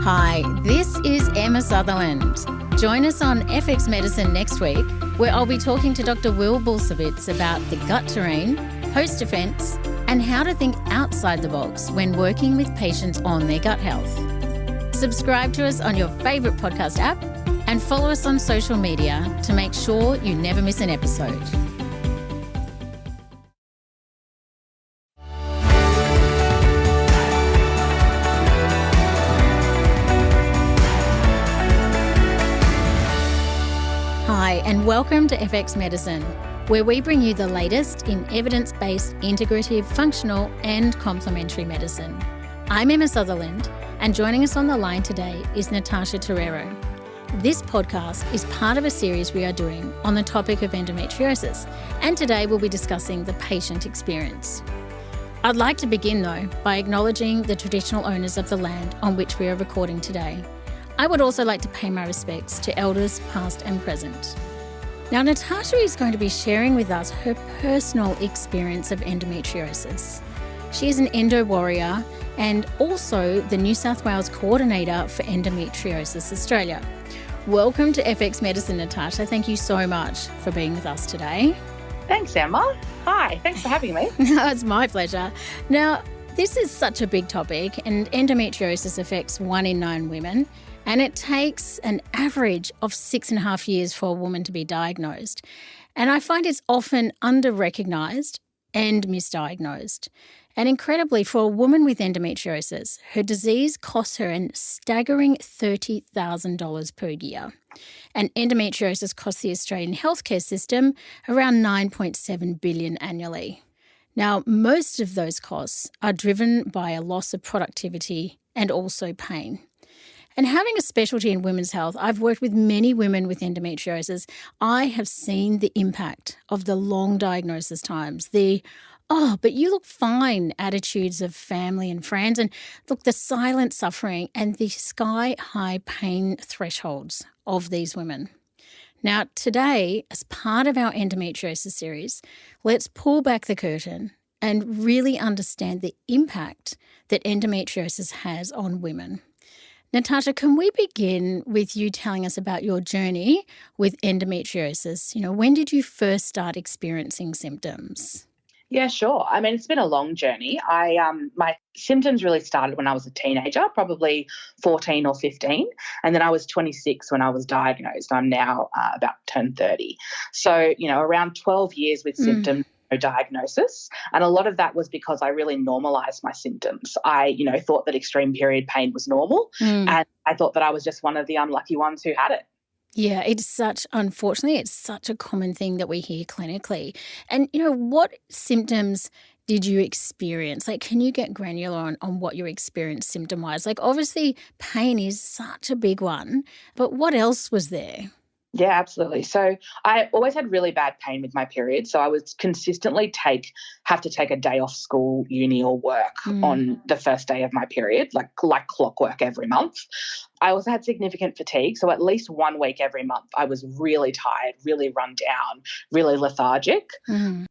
Hi, this is Emma Sutherland. Join us on FX Medicine next week, where I'll be talking to Dr. Will Bulsiewicz about the gut terrain, host defence, and how to think outside the box when working with patients on their gut health. Subscribe to us on your favourite podcast app and follow us on social media to make sure you never miss an episode. Hi, and welcome to FX Medicine, where we bring you the latest in evidence-based integrative, functional and complementary medicine. I'm Emma Sutherland, and joining us on the line today is Natarsha Terreiro. This podcast is part of a series we are doing on the topic of endometriosis, and today we'll be discussing the patient experience. I'd like to begin, though, by acknowledging the traditional owners of the land on which we are recording today. I would also like to pay my respects to elders past and present. Now, Natarsha is going to be sharing with us her personal experience of endometriosis. She is an endo warrior and also the New South Wales coordinator for Endometriosis Australia. Welcome to FX Medicine, Natarsha. Thank you so much for being with us today. Thanks, Emma. Hi, thanks for having me. It's my pleasure. Now, this is such a big topic, and endometriosis affects 1 in 9 women. And it takes an average of 6.5 years for a woman to be diagnosed. And I find it's often under-recognised and misdiagnosed. And incredibly, for a woman with endometriosis, her disease costs her a staggering $30,000 per year. And endometriosis costs the Australian healthcare system around $9.7 billion annually. Now, most of those costs are driven by a loss of productivity and also pain. And having a specialty in women's health, I've worked with many women with endometriosis. I have seen the impact of the long diagnosis times, but you look fine attitudes of family and friends, and look, the silent suffering and the sky-high pain thresholds of these women. Now, today, as part of our endometriosis series, let's pull back the curtain and really understand the impact that endometriosis has on women. Natarsha, can we begin with you telling us about your journey with endometriosis? When did you first start experiencing symptoms? Yeah, sure. I mean, it's been a long journey. My symptoms really started when I was a teenager, probably 14 or 15, and then I was 26 when I was diagnosed. I'm now about to turn 30. So, around 12 years with symptoms. Diagnosis, and a lot of that was because I really normalized my symptoms. I thought that extreme period pain was normal, and I thought that I was just one of the unlucky ones who had it. Yeah, unfortunately, it's such a common thing that we hear clinically. And, what symptoms did you experience? Can you get granular on what you experienced symptom-wise? Obviously, pain is such a big one, but what else was there? Yeah, absolutely. So I always had really bad pain with my period. So I was consistently have to take a day off school, uni or work on the first day of my period, like clockwork every month. I also had significant fatigue. So at least 1 week every month, I was really tired, really run down, really lethargic, and,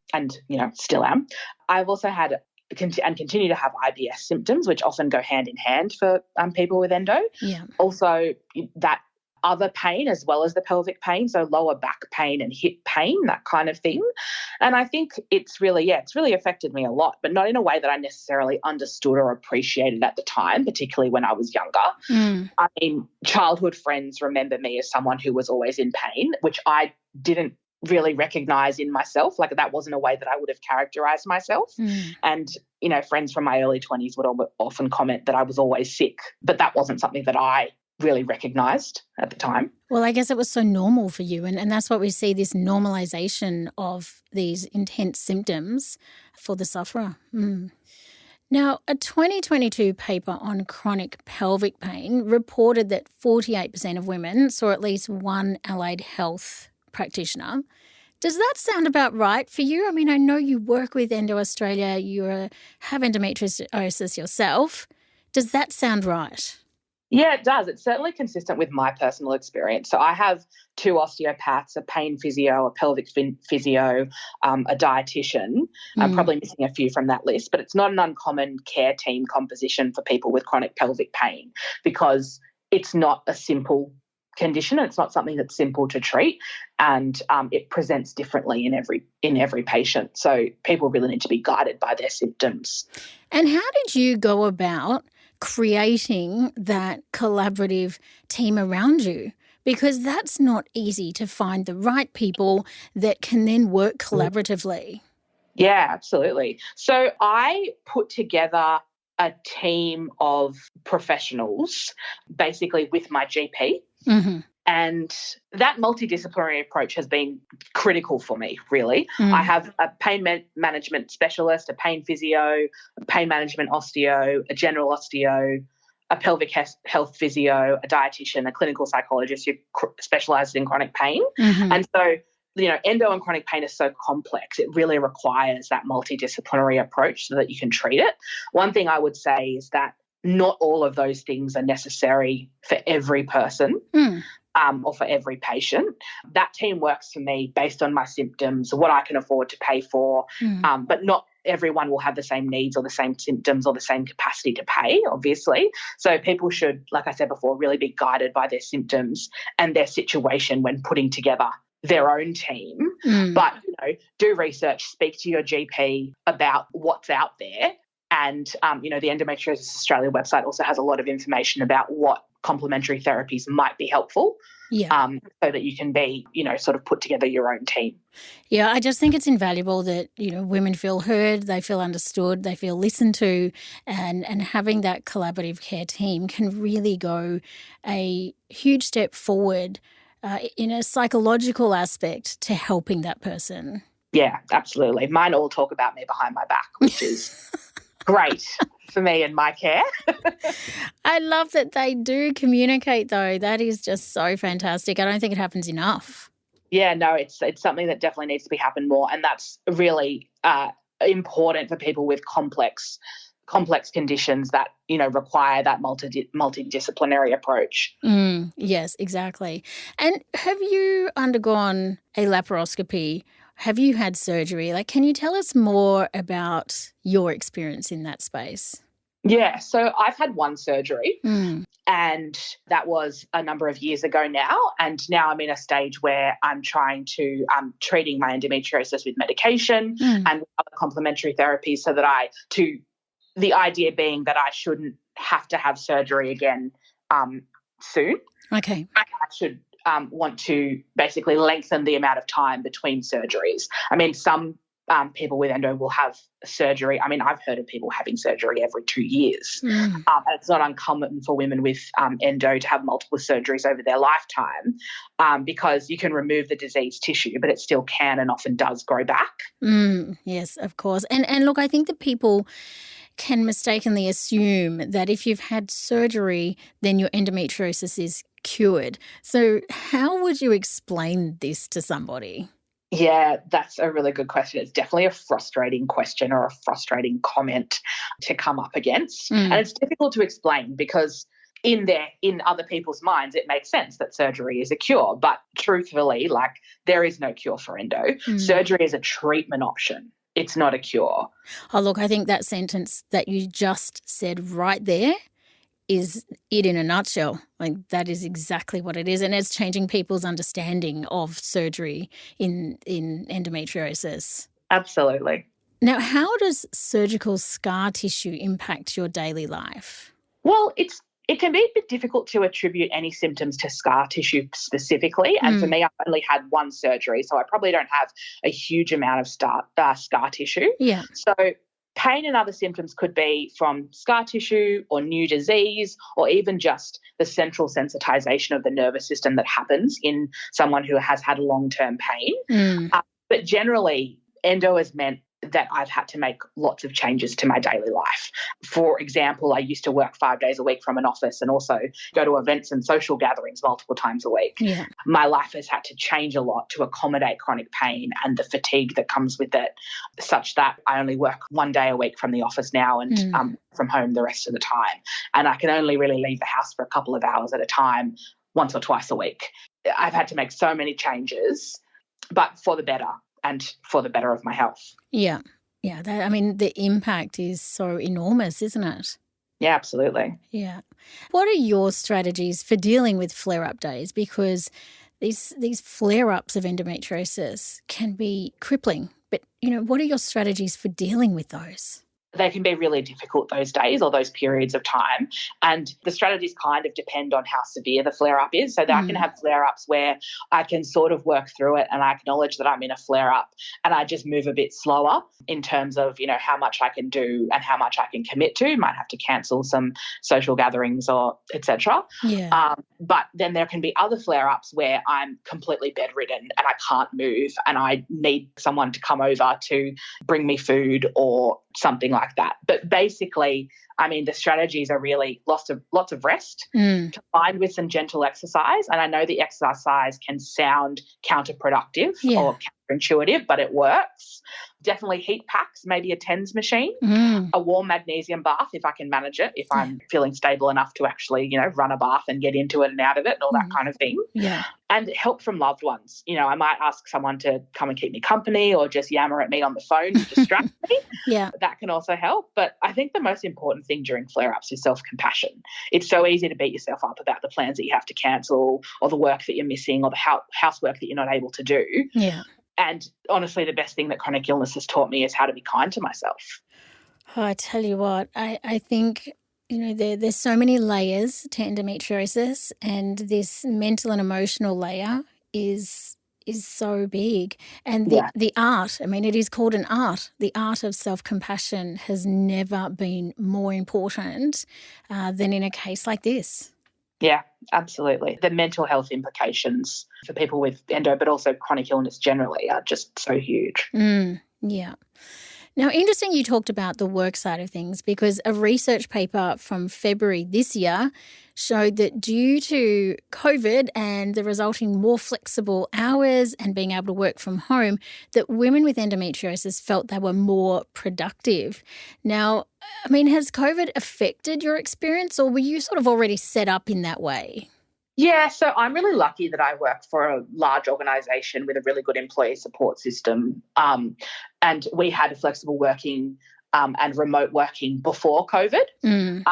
still am. I've also had and continue to have IBS symptoms, which often go hand in hand for people with endo. Yeah. Also, that other pain as well as the pelvic pain, so lower back pain and hip pain, that kind of thing. And I think it's really affected me a lot, but not in a way that I necessarily understood or appreciated at the time, particularly when I was younger. I mean, childhood friends remember me as someone who was always in pain, which I didn't really recognize in myself. That wasn't a way that I would have characterized myself. And, friends from my early 20s would often comment that I was always sick, but that wasn't something that I really recognised at the time. Well, I guess it was so normal for you, and that's what we see, this normalisation of these intense symptoms for the sufferer. Now, a 2022 paper on chronic pelvic pain reported that 48% of women saw at least one allied health practitioner. Does that sound about right for you? I mean, I know you work with Endo Australia, you have endometriosis yourself. Does that sound right? Yeah, it does. It's certainly consistent with my personal experience. So I have two osteopaths, a pain physio, a pelvic physio, a dietitian. I'm Mm. probably missing a few from that list, but it's not an uncommon care team composition for people with chronic pelvic pain because it's not a simple condition. It's not something that's simple to treat, and it presents differently in every patient. So people really need to be guided by their symptoms. And how did you go about creating that collaborative team around you? Because that's not easy to find the right people that can then work collaboratively. Yeah, absolutely. So I put together a team of professionals, basically with my GP. Mm-hmm. And that multidisciplinary approach has been critical for me, really. I Mm. have a pain management specialist, a pain physio, a pain management osteo, a general osteo, a pelvic health physio, a dietitian, a clinical psychologist who specialises in chronic pain. Mm-hmm. And so, endo and chronic pain is so complex. It really requires that multidisciplinary approach so that you can treat it. One thing I would say is that not all of those things are necessary for every person. Mm. Or for every patient. That team works for me based on my symptoms, what I can afford to pay for, but not everyone will have the same needs or the same symptoms or the same capacity to pay, obviously. So people should, like I said before, really be guided by their symptoms and their situation when putting together their own team. Mm. But, do research, speak to your GP about what's out there. And, the Endometriosis Australia website also has a lot of information about what complementary therapies might be helpful. Yeah. So that you can be, sort of put together your own team. Yeah, I just think it's invaluable that, women feel heard, they feel understood, they feel listened to, and having that collaborative care team can really go a huge step forward in a psychological aspect to helping that person. Yeah, absolutely. Mine all talk about me behind my back, which is great for me and my care. I love that they do communicate, though. That is just so fantastic. I don't think it happens enough. Yeah, no, it's something that definitely needs to be happen more, and that's really important for people with complex conditions that require that multidisciplinary approach. Yes, exactly. And have you undergone a laparoscopy? Have you had surgery? Can you tell us more about your experience in that space? Yeah, so I've had one surgery. And that was a number of years ago now. And now I'm in a stage where I'm treating my endometriosis with medication and other complementary therapies so that the idea being that I shouldn't have to have surgery again soon. Okay. I should want to basically lengthen the amount of time between surgeries. I mean, some people with endo will have surgery. I mean, I've heard of people having surgery every 2 years. And it's not uncommon for women with endo to have multiple surgeries over their lifetime because you can remove the diseased tissue, but it still can and often does grow back. Yes, of course. And look, I think that people can mistakenly assume that if you've had surgery, then your endometriosis is cured. So how would you explain this to somebody? Yeah, that's a really good question. It's definitely a frustrating question or a frustrating comment to come up against. And it's difficult to explain because in other people's minds, it makes sense that surgery is a cure. But truthfully, there is no cure for endo. Surgery is a treatment option. It's not a cure. Oh, look, I think that sentence that you just said right there is it in a nutshell. That is exactly what it is. And it's changing people's understanding of surgery in endometriosis. Absolutely. Now, how does surgical scar tissue impact your daily life? Well, it can be a bit difficult to attribute any symptoms to scar tissue specifically. And for me, I've only had one surgery, so I probably don't have a huge amount of scar tissue. Yeah. So pain and other symptoms could be from scar tissue or new disease or even just the central sensitization of the nervous system that happens in someone who has had long-term pain. But generally, endo is meant that I've had to make lots of changes to my daily life. For example, I used to work 5 days a week from an office and also go to events and social gatherings multiple times a week. Yeah. My life has had to change a lot to accommodate chronic pain and the fatigue that comes with it, such that I only work 1 day a week from the office now and from home the rest of the time. And I can only really leave the house for a couple of hours at a time, once or twice a week. I've had to make so many changes, but for the better and for the better of my health. Yeah. Yeah. The impact is so enormous, isn't it? Yeah, absolutely. Yeah. What are your strategies for dealing with flare-up days? Because these flare-ups of endometriosis can be crippling. But, what are your strategies for dealing with those? They can be really difficult those days or those periods of time. And the strategies kind of depend on how severe the flare-up is. So that I can have flare-ups where I can sort of work through it and I acknowledge that I'm in a flare-up and I just move a bit slower in terms of, how much I can do and how much I can commit to. Might have to cancel some social gatherings or etc. Yeah. But then there can be other flare-ups where I'm completely bedridden and I can't move and I need someone to come over to bring me food or something like that. But basically, the strategies are really lots of rest combined with some gentle exercise. And I know the exercise can sound counterproductive or counterintuitive, but it works. Definitely heat packs, maybe a TENS machine, a warm magnesium bath if I can manage it, if I'm feeling stable enough to actually, run a bath and get into it and out of it and all that kind of thing. Yeah. And help from loved ones. I might ask someone to come and keep me company or just yammer at me on the phone to distract me. Yeah. That can also help. But I think the most important thing during flare-ups is self-compassion. It's so easy to beat yourself up about the plans that you have to cancel or the work that you're missing or the housework that you're not able to do. Yeah. And honestly, the best thing that chronic illness has taught me is how to be kind to myself. Oh, I tell you what, I think, there's so many layers to endometriosis, and this mental and emotional layer is so big. And the art, it is called an art. The art of self-compassion has never been more important than in a case like this. Yeah, absolutely. The mental health implications for people with endo, but also chronic illness generally, are just so huge. Yeah. Now, interesting you talked about the work side of things, because a research paper from February this year showed that due to COVID and the resulting more flexible hours and being able to work from home, that women with endometriosis felt they were more productive. Now, has COVID affected your experience, or were you sort of already set up in that way? Yeah, so I'm really lucky that I work for a large organisation with a really good employee support system. And we had flexible working and remote working before COVID.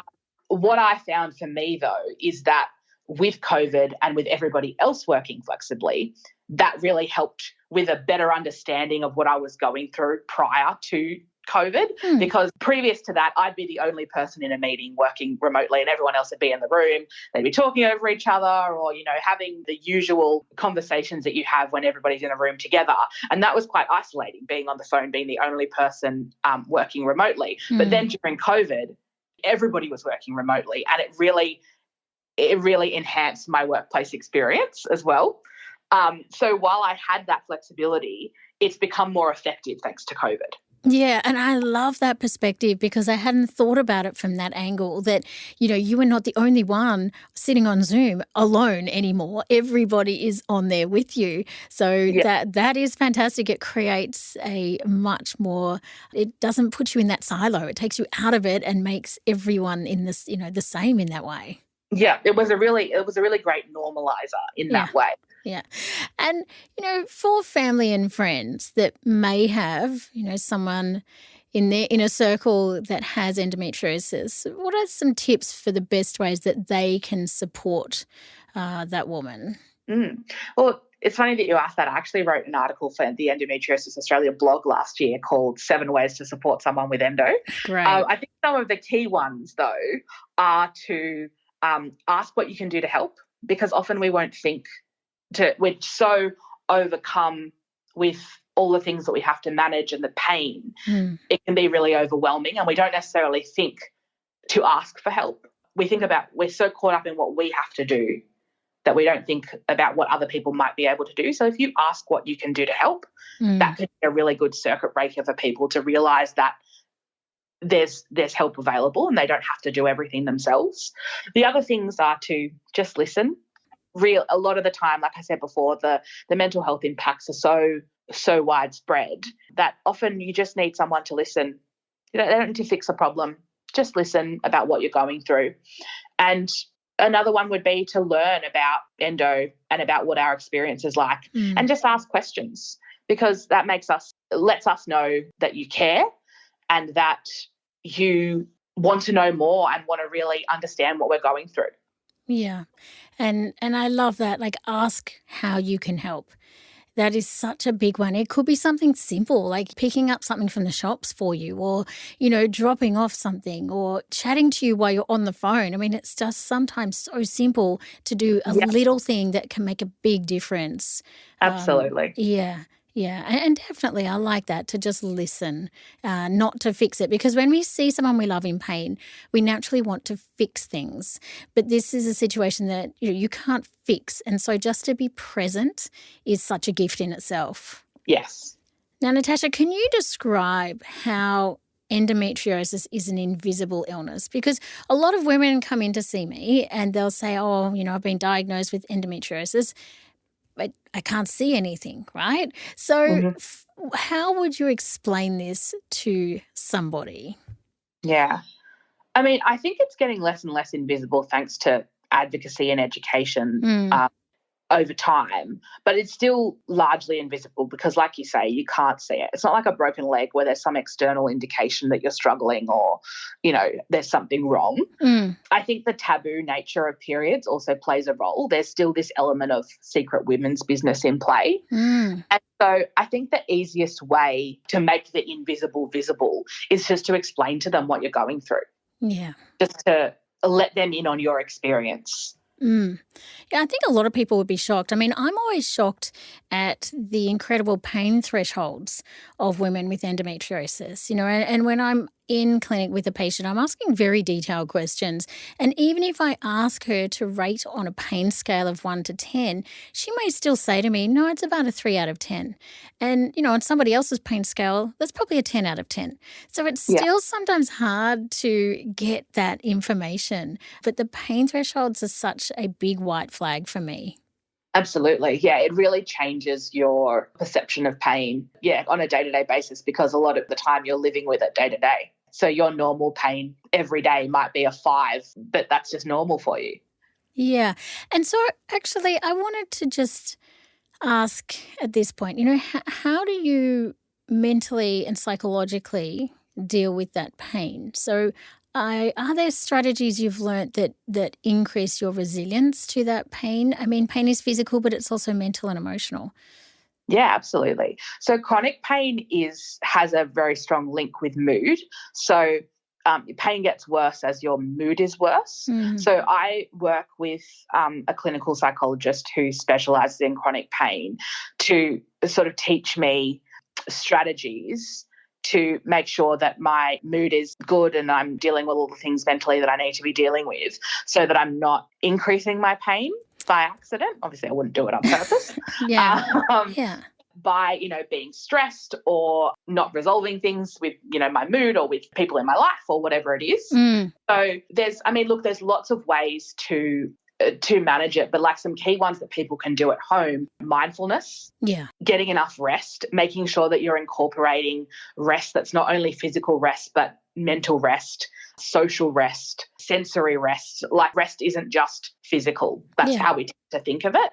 What I found for me, though, is that with COVID and with everybody else working flexibly, that really helped with a better understanding of what I was going through prior to COVID, because previous to that, I'd be the only person in a meeting working remotely and everyone else would be in the room. They'd be talking over each other or, having the usual conversations that you have when everybody's in a room together. And that was quite isolating, being on the phone, being the only person working remotely. But then during COVID, everybody was working remotely, and it really enhanced my workplace experience as well. So while I had that flexibility, it's become more effective thanks to COVID. Yeah, and I love that perspective, because I hadn't thought about it from that angle, that, you are not the only one sitting on Zoom alone anymore. Everybody is on there with you. So that is fantastic. It creates a much more, it doesn't put you in that silo. It takes you out of it and makes everyone in this, the same in that way. Yeah, it was a really great normalizer in that way. Yeah. And, for family and friends that may have, someone in their inner circle that has endometriosis, what are some tips for the best ways that they can support that woman? Well, it's funny that you asked that. I actually wrote an article for the Endometriosis Australia blog last year called 7 Ways to Support Someone with Endo. Great. I think some of the key ones, though, are to ask what you can do to help, because often we won't think we're so overcome with all the things that we have to manage and the pain. It can be really overwhelming, and we don't necessarily think to ask for help. We're so caught up in what we have to do that we don't think about what other people might be able to do. So if you ask what you can do to help, that could be a really good circuit breaker for people to realise that there's help available and they don't have to do everything themselves. The other things are to just listen. A lot of the time, like I said before, the mental health impacts are so widespread that often you just need someone to listen. They don't need to fix a problem. Just listen about what you're going through. And another one would be to learn about endo and about what our experience is like and just ask questions, because that lets us know that you care and that you want to know more and want to really understand what we're going through. Yeah. And I love that. Like, ask how you can help. That is such a big one. It could be something simple, like picking up something from the shops for you, or, dropping off something, or chatting to you while you're on the phone. I mean, it's just sometimes so simple to do a little thing that can make a big difference. Absolutely. Yeah. Yeah, and definitely I like that, to just listen, not to fix it. Because when we see someone we love in pain, we naturally want to fix things. But this is a situation that you can't fix. And so just to be present is such a gift in itself. Yes. Now, Natarsha, can you describe how endometriosis is an invisible illness? Because a lot of women come in to see me and they'll say, oh, I've been diagnosed with endometriosis, but I can't see anything, right? So how would you explain this to somebody? Yeah. I mean, I think it's getting less and less invisible thanks to advocacy and education over time, but it's still largely invisible because, like you say, you can't see it. It's not like a broken leg where there's some external indication that you're struggling or, there's something wrong. I think the taboo nature of periods also plays a role. There's still this element of secret women's business in play. And so I think the easiest way to make the invisible visible is just to explain to them what you're going through. Yeah. Just to let them in on your experience. Yeah, I think a lot of people would be shocked. I mean, I'm always shocked at the incredible pain thresholds of women with endometriosis, and when I'm in clinic with a patient, I'm asking very detailed questions. And even if I ask her to rate on a pain scale of 1 to 10, she may still say to me, no, it's about a 3 out of 10. And, on somebody else's pain scale, that's probably a 10 out of 10. So it's still sometimes hard to get that information. But the pain thresholds are such a big white flag for me. Absolutely. Yeah, it really changes your perception of pain, on a day-to-day basis, because a lot of the time you're living with it day to day. So your normal pain every day might be a 5, but that's just normal for you. Yeah. And so actually I wanted to just ask at this point, how do you mentally and psychologically deal with that pain? So are there strategies you've learnt that increase your resilience to that pain? I mean, pain is physical, but it's also mental and emotional. Yeah, absolutely. So chronic pain has a very strong link with mood. So pain gets worse as your mood is worse. So I work with a clinical psychologist who specialises in chronic pain to sort of teach me strategies to make sure that my mood is good and I'm dealing with all the things mentally that I need to be dealing with, so that I'm not increasing my pain by accident. Obviously, I wouldn't do it on purpose. By, being stressed or not resolving things with, my mood or with people in my life or whatever it is. So there's lots of ways to manage it, but like some key ones that people can do at home: mindfulness, getting enough rest, making sure that you're incorporating rest that's not only physical rest, but mental rest, social rest, sensory rest. Like, rest isn't just physical. That's how we tend to think of it,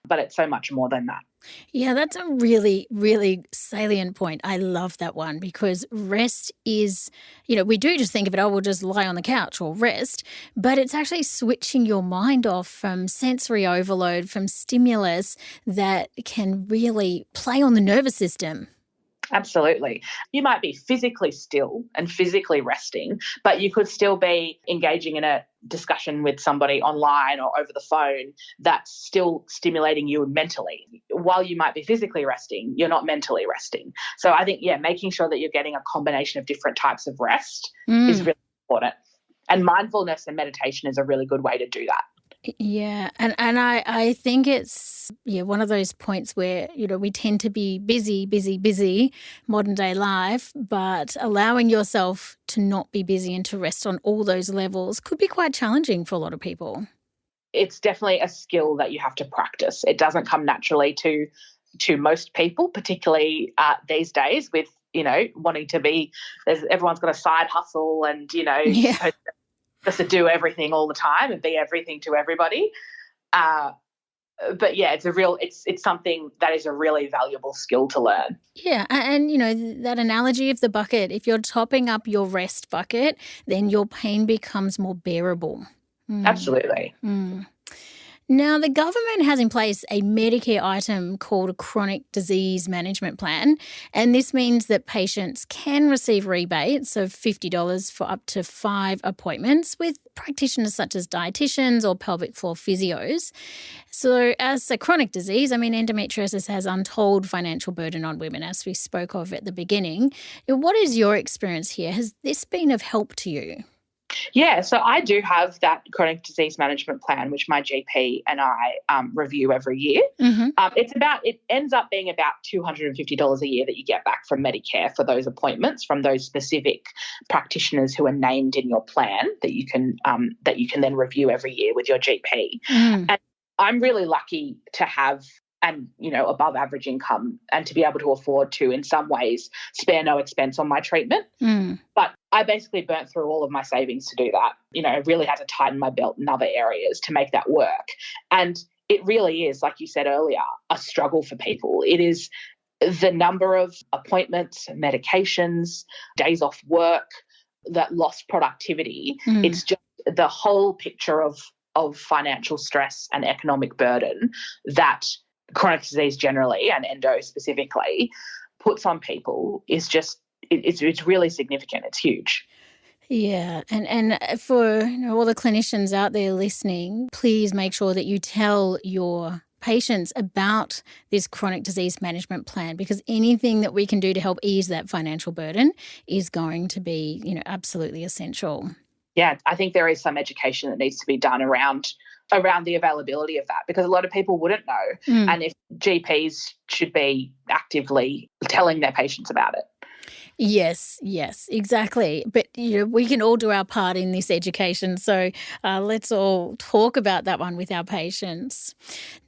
but it's so much more than that. Yeah, that's a really, really salient point. I love that one, because rest is, we do just think of it, we'll just lie on the couch or rest, but it's actually switching your mind off from sensory overload, from stimulus that can really play on the nervous system. Absolutely. You might be physically still and physically resting, but you could still be engaging in a discussion with somebody online or over the phone that's still stimulating you mentally. While you might be physically resting, you're not mentally resting. So I think, making sure that you're getting a combination of different types of rest is really important. And mindfulness and meditation is a really good way to do that. Yeah. And I think it's one of those points where, we tend to be busy, modern day life, but allowing yourself to not be busy and to rest on all those levels could be quite challenging for a lot of people. It's definitely a skill that you have to practice. It doesn't come naturally to most people, particularly these days with, wanting to be, everyone's got a side hustle and, you're Yeah. supposed just to do everything all the time and be everything to everybody. But yeah, it's something that is a really valuable skill to learn. Yeah. And, that analogy of the bucket, if you're topping up your rest bucket, then your pain becomes more bearable. Absolutely. Now, the government has in place a Medicare item called a chronic disease management plan, and this means that patients can receive rebates of $50 for up to 5 appointments with practitioners such as dietitians or pelvic floor physios. So, as a chronic disease, endometriosis has untold financial burden on women, as we spoke of at the beginning. What is your experience here? Has this been of help to you? Yeah, so I do have that chronic disease management plan, which my GP and I review every year. Mm-hmm. It ends up being about $250 a year that you get back from Medicare for those appointments from those specific practitioners who are named in your plan that you can then review every year with your GP. And I'm really lucky to have above average income and to be able to afford to, in some ways, spare no expense on my treatment. But I basically burnt through all of my savings to do that. I really had to tighten my belt in other areas to make that work. And it really is, like you said earlier, a struggle for people. It is the number of appointments, medications, days off work, that lost productivity. It's just the whole picture of financial stress and economic burden that chronic disease generally and endo specifically puts on people is just it's really significant. It's huge. Yeah, and for all the clinicians out there listening, please make sure that you tell your patients about this chronic disease management plan, because anything that we can do to help ease that financial burden is going to be, absolutely essential. Yeah, I think there is some education that needs to be done around the availability of that, because a lot of people wouldn't know. And if GPs should be actively telling their patients about it. Yes, exactly. But, we can all do our part in this education. So let's all talk about that one with our patients.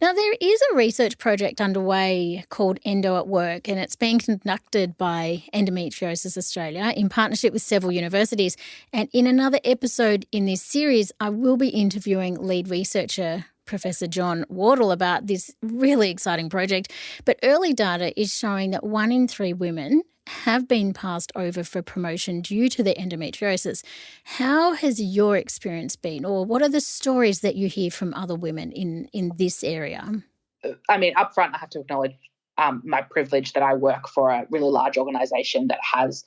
Now, there is a research project underway called Endo at Work, and it's being conducted by Endometriosis Australia in partnership with several universities. And in another episode in this series, I will be interviewing lead researcher Professor John Wardle about this really exciting project. But early data is showing that 1 in 3 women have been passed over for promotion due to their endometriosis. How has your experience been, or what are the stories that you hear from other women in this area? Up front, I have to acknowledge my privilege that I work for a really large organisation that has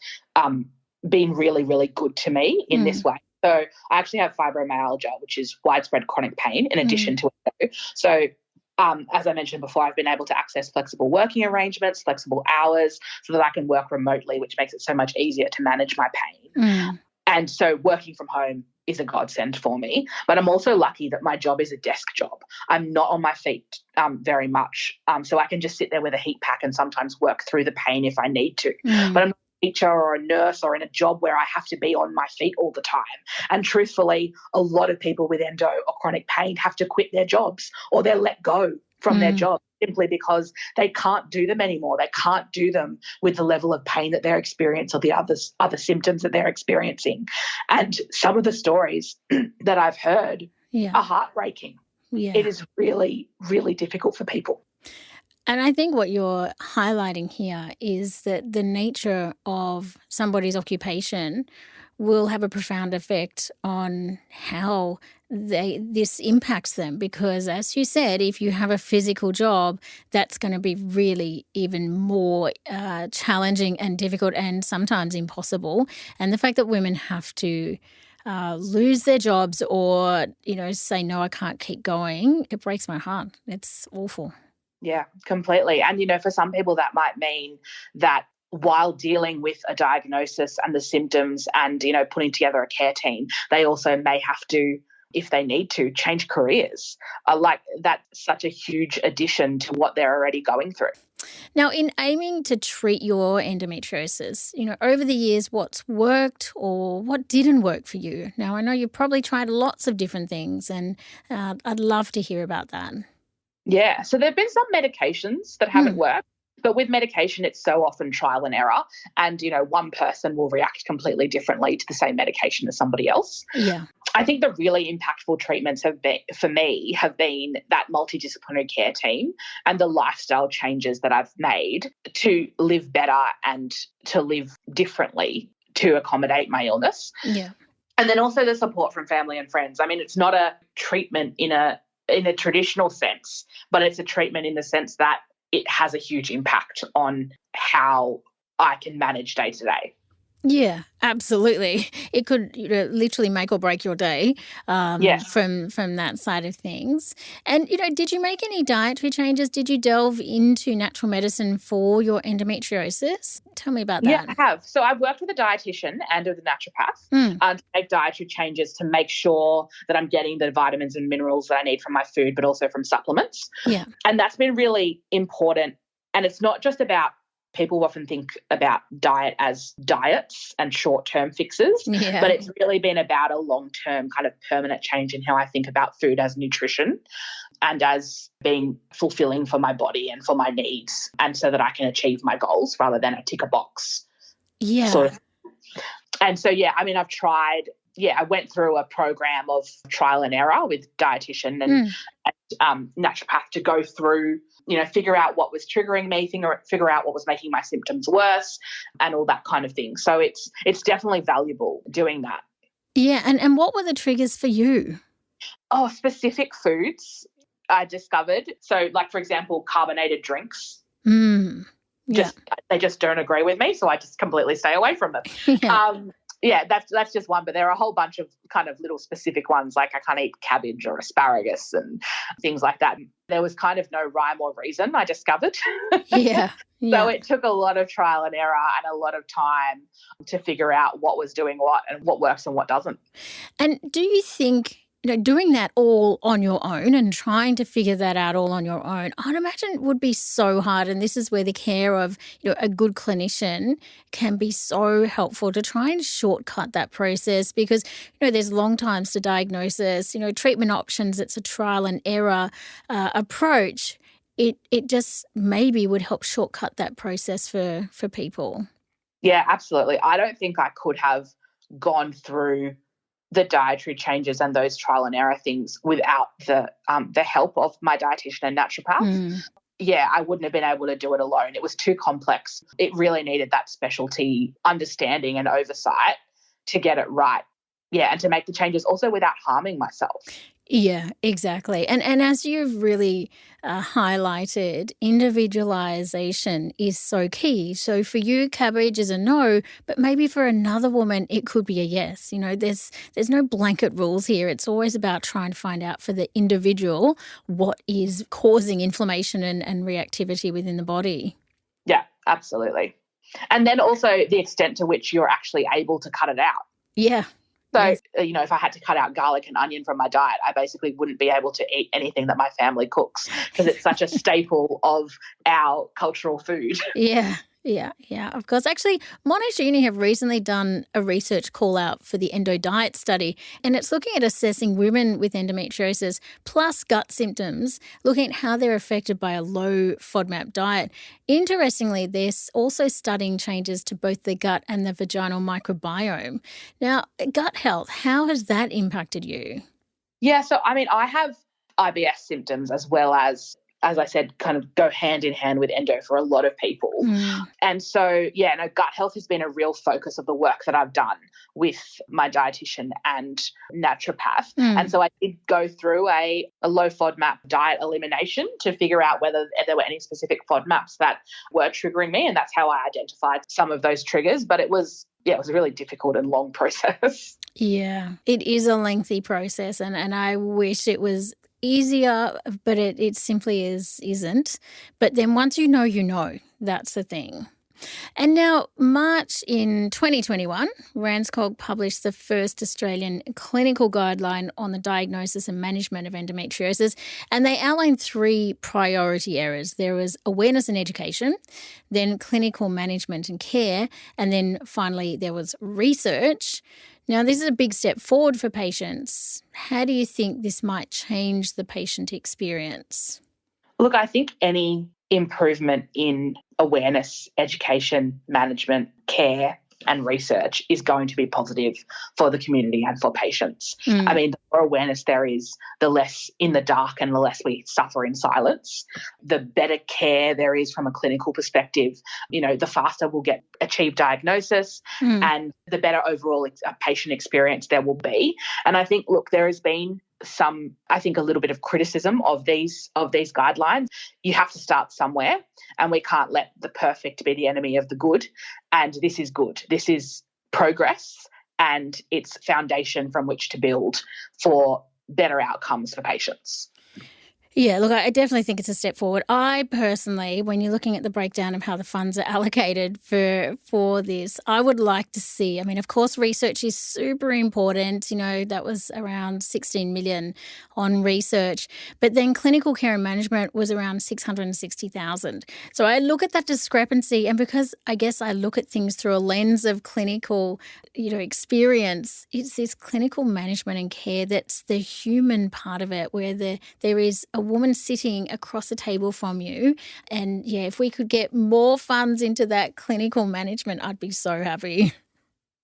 been really, really good to me in this way. So I actually have fibromyalgia, which is widespread chronic pain, in addition to endo. So as I mentioned before, I've been able to access flexible working arrangements, flexible hours, so that I can work remotely, which makes it so much easier to manage my pain. And so working from home is a godsend for me. But I'm also lucky that my job is a desk job. I'm not on my feet very much. So I can just sit there with a heat pack and sometimes work through the pain if I need to. But I'm not a teacher or a nurse or in a job where I have to be on my feet all the time. And truthfully, a lot of people with endo or chronic pain have to quit their jobs, or they're let go from their job simply because they can't do them anymore. They can't do them with the level of pain that they're experiencing or the other symptoms that they're experiencing. And some of the stories that I've heard are heartbreaking. Yeah. It is really, really difficult for people. And I think what you're highlighting here is that the nature of somebody's occupation will have a profound effect on how this impacts them, because, as you said, if you have a physical job, that's going to be really even more challenging and difficult and sometimes impossible. And the fact that women have to lose their jobs or, say, no, I can't keep going, it breaks my heart. It's awful. Yeah, completely. And, for some people that might mean that while dealing with a diagnosis and the symptoms and, putting together a care team, they also may have to if they need to, change careers. Like that's such a huge addition to what they're already going through. Now, in aiming to treat your endometriosis, over the years, what's worked or what didn't work for you? Now, I know you've probably tried lots of different things, and I'd love to hear about that. Yeah, so there have been some medications that haven't worked. But with medication, it's so often trial and error. And, one person will react completely differently to the same medication as somebody else. Yeah. I think the really impactful treatments have been that multidisciplinary care team and the lifestyle changes that I've made to live better and to live differently to accommodate my illness. Yeah. And then also the support from family and friends. I mean, it's not a treatment in a traditional sense, but it's a treatment in the sense that it has a huge impact on how I can manage day to day. Yeah, absolutely. It could literally make or break your day from that side of things. And, did you make any dietary changes? Did you delve into natural medicine for your endometriosis? Tell me about that. Yeah, I have. So I've worked with a dietitian and with a naturopath to make dietary changes to make sure that I'm getting the vitamins and minerals that I need from my food, but also from supplements. Yeah. And that's been really important. And it's not just about, people often think about diet as diets and short-term fixes, but it's really been about a long-term kind of permanent change in how I think about food as nutrition and as being fulfilling for my body and for my needs, and so that I can achieve my goals rather than a tick a box. Yeah. Sort of. And so, I've tried, I went through a program of trial and error with dietitian and naturopath to go through, figure out what was triggering me, figure out what was making my symptoms worse and all that kind of thing. So it's definitely valuable doing that. Yeah. And what were the triggers for you? Oh, specific foods I discovered. So like, for example, carbonated drinks. They just don't agree with me. So I just completely stay away from them. That's just one, but there are a whole bunch of kind of little specific ones, like I can't eat cabbage or asparagus and things like that. There was kind of no rhyme or reason, I discovered. Yeah. So it took a lot of trial and error and a lot of time to figure out what was doing what and what works and what doesn't. And do you think, doing that all on your own and trying to figure that out all on your own, I'd imagine it would be so hard. And this is where the care of a good clinician can be so helpful to try and shortcut that process, because there's long times to diagnosis, treatment options. It's a trial and error approach. It just maybe would help shortcut that process for people. Yeah, absolutely. I don't think I could have gone through the dietary changes and those trial and error things without the help of my dietitian and naturopath. Yeah, I wouldn't have been able to do it alone. It was too complex. It really needed that specialty understanding and oversight to get it right. Yeah, and to make the changes also without harming myself. Yeah, exactly. And as you've really highlighted, individualization is so key. So for you, cabbage is a no, but maybe for another woman, it could be a yes. There's no blanket rules here. It's always about trying to find out for the individual what is causing inflammation and reactivity within the body. Yeah, absolutely. And then also the extent to which you're actually able to cut it out. Yeah. So, if I had to cut out garlic and onion from my diet, I basically wouldn't be able to eat anything that my family cooks because it's such a staple of our cultural food. Yeah, of course. Actually, Monash Uni have recently done a research call out for the Endo Diet study, and it's looking at assessing women with endometriosis plus gut symptoms, looking at how they're affected by a low FODMAP diet. Interestingly, they're also studying changes to both the gut and the vaginal microbiome. Now, gut health, how has that impacted you? Yeah, so I have IBS symptoms as well as I said, kind of go hand in hand with endo for a lot of people. And so, gut health has been a real focus of the work that I've done with my dietitian and naturopath. And so I did go through a low FODMAP diet elimination to figure out whether there were any specific FODMAPs that were triggering me. And that's how I identified some of those triggers. But it was a really difficult and long process. Yeah, it is a lengthy process. And I wish it was easier, but it simply isn't. But then once you know, that's the thing. And now, March in 2021, Ranscog published the first Australian clinical guideline on the diagnosis and management of endometriosis, and they outlined 3 priority areas. There was awareness and education, then clinical management and care, and then finally there was research. Now, this is a big step forward for patients. How do you think this might change the patient experience? Look, I think any improvement in awareness, education, management, care and research is going to be positive for the community and for patients. I mean, the more awareness there is, the less in the dark and the less we suffer in silence. The better care there is from a clinical perspective, the faster we'll achieve diagnosis and the better overall patient experience there will be. And I think, look, there has been a little bit of criticism of these guidelines. You have to start somewhere, and we can't let the perfect be the enemy of the good. And this is good. This is progress, and it's foundation from which to build for better outcomes for patients. Yeah, look, I definitely think it's a step forward. I personally, when you're looking at the breakdown of how the funds are allocated for this, I would like to see, of course, research is super important. That was around 16 million on research. But then clinical care and management was around 660,000. So I look at that discrepancy, and because I guess I look at things through a lens of clinical, experience, it's this clinical management and care that's the human part of it, where there is a woman sitting across the table from you. And yeah, if we could get more funds into that clinical management, I'd be so happy.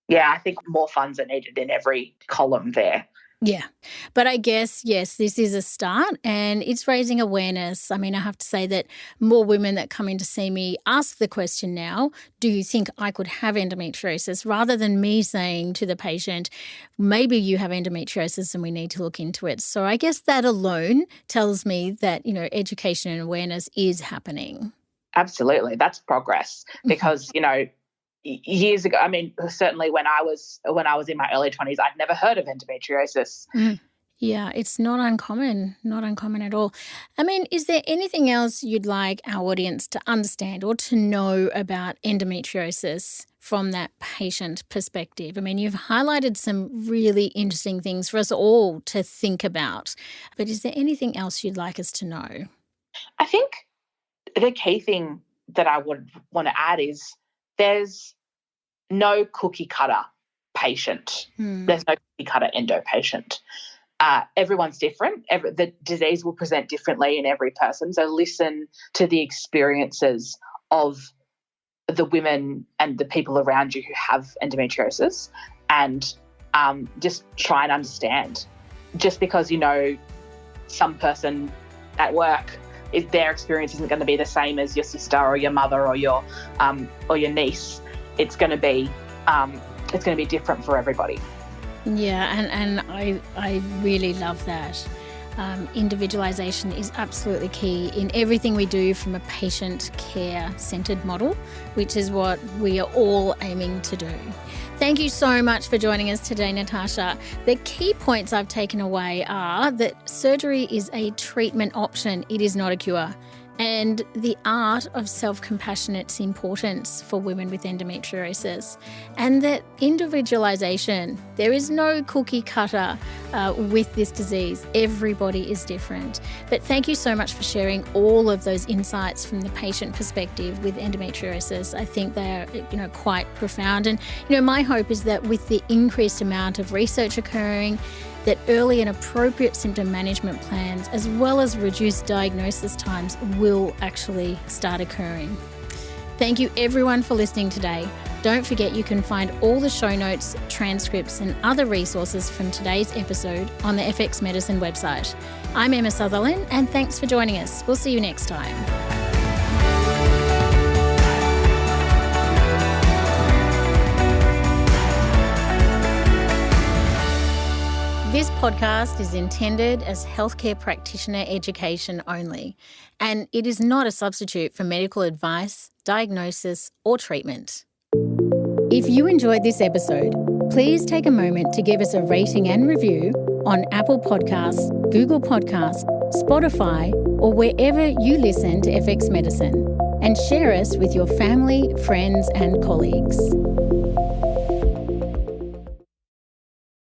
Yeah, I think more funds are needed in every column there. Yeah. But I guess, yes, this is a start and it's raising awareness. I have to say that more women that come in to see me ask the question now, do you think I could have endometriosis? Rather than me saying to the patient, maybe you have endometriosis and we need to look into it. So I guess that alone tells me that, education and awareness is happening. Absolutely. That's progress because, years ago, certainly when I was in my early 20s, I'd never heard of endometriosis. Yeah, it's not uncommon at all. Is there anything else you'd like our audience to understand or to know about endometriosis from that patient perspective? You've highlighted some really interesting things for us all to think about, but is there anything else you'd like us to know? I think the key thing that I would want to add is there's no cookie cutter patient. There's no cookie cutter endo patient. Everyone's different. The disease will present differently in every person. So listen to the experiences of the women and the people around you who have endometriosis and just try and understand. Just because some person at work, their experience isn't going to be the same as your sister or your mother or your niece. It's going to be different for everybody. Yeah, and I really love that. Individualisation is absolutely key in everything we do from a patient care-centred model, which is what we are all aiming to do. Thank you so much for joining us today, Natarsha. The key points I've taken away are that surgery is a treatment option. It is not a cure. And the art of self-compassionate's importance for women with endometriosis, and that individualisation, there is no cookie cutter with this disease. Everybody is different. But thank you so much for sharing all of those insights from the patient perspective with endometriosis. I think they're quite profound. And my hope is that with the increased amount of research occurring, that early and appropriate symptom management plans, as well as reduced diagnosis times, will actually start occurring. Thank you everyone for listening today. Don't forget you can find all the show notes, transcripts and other resources from today's episode on the FX Medicine website. I'm Emma Sutherland and thanks for joining us. We'll see you next time. This podcast is intended as healthcare practitioner education only, and it is not a substitute for medical advice, diagnosis, or treatment. If you enjoyed this episode, please take a moment to give us a rating and review on Apple Podcasts, Google Podcasts, Spotify, or wherever you listen to FX Medicine. and share us with your family, friends, and colleagues.